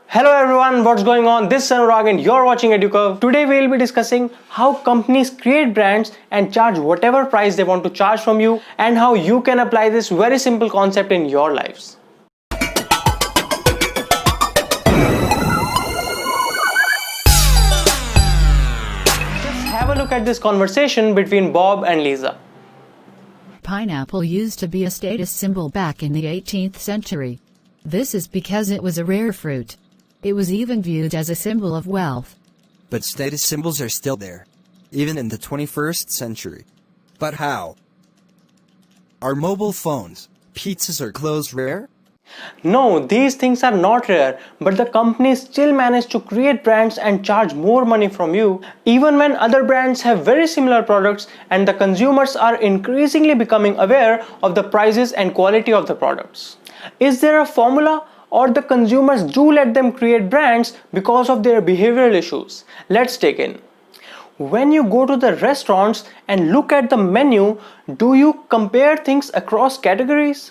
Hello everyone, what's going on? This is Anurag and you're watching EDUCURVE. Today we'll be discussing how companies create brands and charge whatever price they want to charge from you, and how you can apply this very simple concept in your lives. Just have a look at this conversation between Bob and Lisa. Pineapple used to be a status symbol back in the 18th century. This is because it was a rare fruit. It was even viewed as a symbol of wealth. But status symbols are still there, even in the 21st century. But how? Are mobile phones, pizzas, or clothes rare? No, these things are not rare, but the companies still manage to create brands and charge more money from you, even when other brands have very similar products and the consumers are increasingly becoming aware of the prices and quality of the products. Is there a formula, or the consumers do let them create brands because of their behavioral issues? Let's take in. When you go to the restaurants and look at the menu, do you compare things across categories?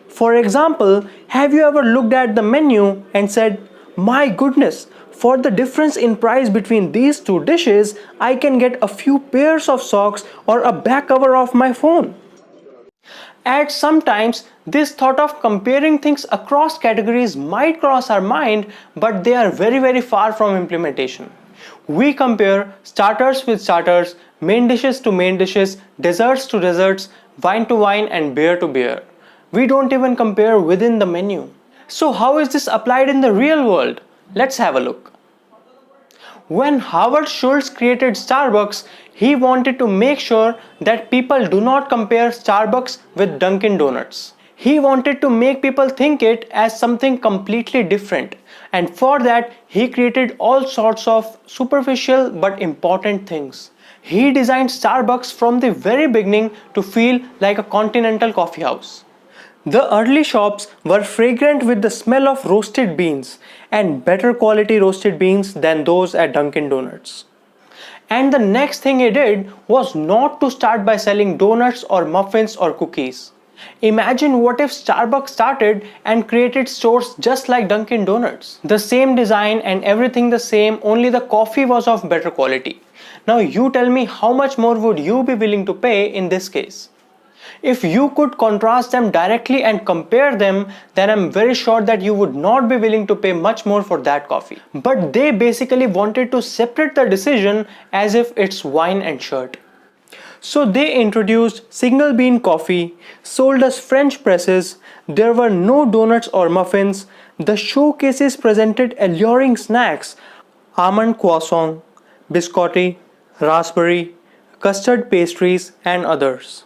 For example, have you ever looked at the menu and said, "My goodness, for the difference in price between these two dishes, I can get a few pairs of socks or a back cover of my phone"? At sometimes, this thought of comparing things across categories might cross our mind, but they are very far from implementation. We compare starters with starters, main dishes to main dishes, desserts to desserts, wine to wine, and beer to beer. We don't even compare within the menu. So how is this applied in the real world? Let's have a look. When Howard Schultz created Starbucks, he wanted to make sure that people do not compare Starbucks with Dunkin Donuts. He wanted to make people think it as something completely different, and for that he created all sorts of superficial but important things. He designed Starbucks from the very beginning to feel like a continental coffee house. The early shops were fragrant with the smell of roasted beans, and better quality roasted beans than those at Dunkin Donuts. And the next thing he did was not to start by selling donuts or muffins or cookies. Imagine what if Starbucks started and created stores just like Dunkin Donuts. The same design and everything the same, only the coffee was of better quality. Now you tell me, how much more would you be willing to pay in this case? If you could contrast them directly and compare them, then I'm very sure that you would not be willing to pay much more for that coffee. But they basically wanted to separate the decision as if it's wine and shirt. So they introduced single bean coffee, sold us French presses, there were no donuts or muffins, the showcases presented alluring snacks, almond croissant, biscotti, raspberry, custard pastries, and others.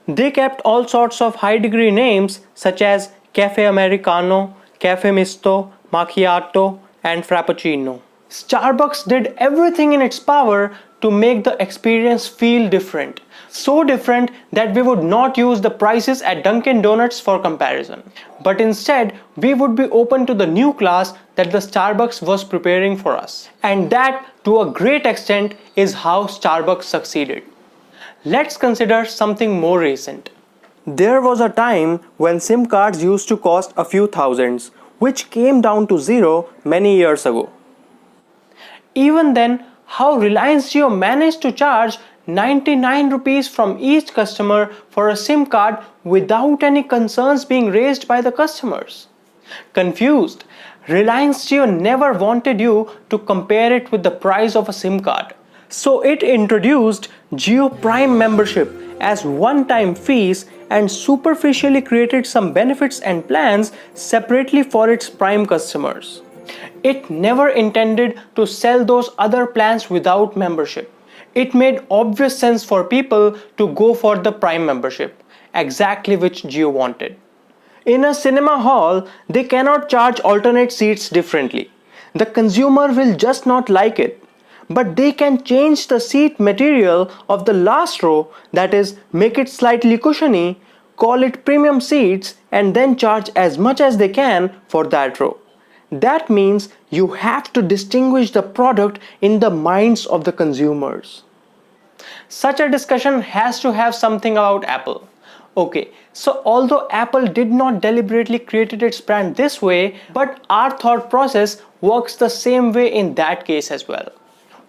They kept all sorts of high degree names such as Cafe Americano, Cafe Misto, Macchiato, and Frappuccino. Starbucks did everything in its power to make the experience feel different. So different that we would not use the prices at Dunkin Donuts for comparison. But instead, we would be open to the new class that the Starbucks was preparing for us. And that, to a great extent, is how Starbucks succeeded. Let's consider something more recent. There was a time when SIM cards used to cost a few thousands, which came down to zero many years ago. Even then, how Reliance Jio managed to charge 99 rupees from each customer for a SIM card without any concerns being raised by the customers? Confused, Reliance Jio never wanted you to compare it with the price of a SIM card. So it introduced Jio Prime membership as one-time fees and superficially created some benefits and plans separately for its Prime customers. It never intended to sell those other plans without membership. It made obvious sense for people to go for the Prime membership, exactly which Jio wanted. In a cinema hall, they cannot charge alternate seats differently. The consumer will just not like it. But they can change the seat material of the last row, that is, make it slightly cushiony, call it premium seats, and then charge as much as they can for that row. That means you have to distinguish the product in the minds of the consumers. Such a discussion has to have something about Apple. Okay, so although Apple did not deliberately create its brand this way, but our thought process works the same way in that case as well.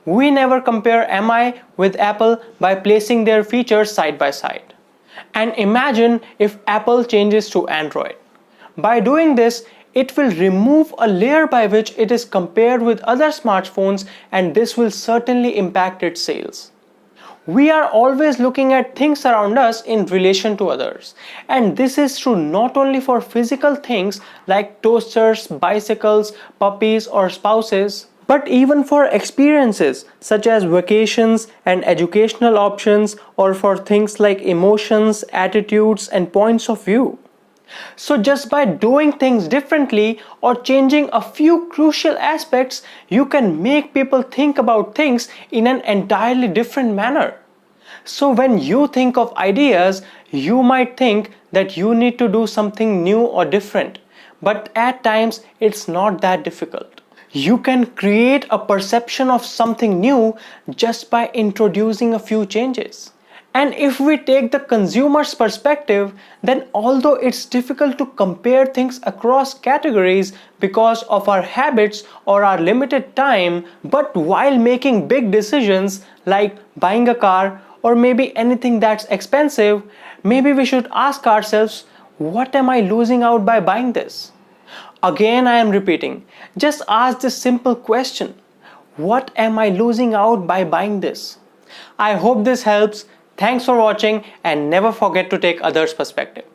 We never compare MI with Apple by placing their features side by side. And imagine if Apple changes to Android. By doing this, it will remove a layer by which it is compared with other smartphones, and this will certainly impact its sales. We are always looking at things around us in relation to others. And this is true not only for physical things like toasters, bicycles, puppies, or spouses, but even for experiences such as vacations and educational options, or for things like emotions, attitudes, and points of view. So just by doing things differently or changing a few crucial aspects, you can make people think about things in an entirely different manner. So when you think of ideas, you might think that you need to do something new or different. But at times, it's not that difficult. You can create a perception of something new just by introducing a few changes. And if we take the consumer's perspective, then although it's difficult to compare things across categories because of our habits or our limited time, but while making big decisions like buying a car or maybe anything that's expensive, maybe we should ask ourselves, what am I losing out by buying this? Again, I am repeating, just ask this simple question. What am I losing out by buying this? I hope this helps. Thanks for watching, and never forget to take others' perspective.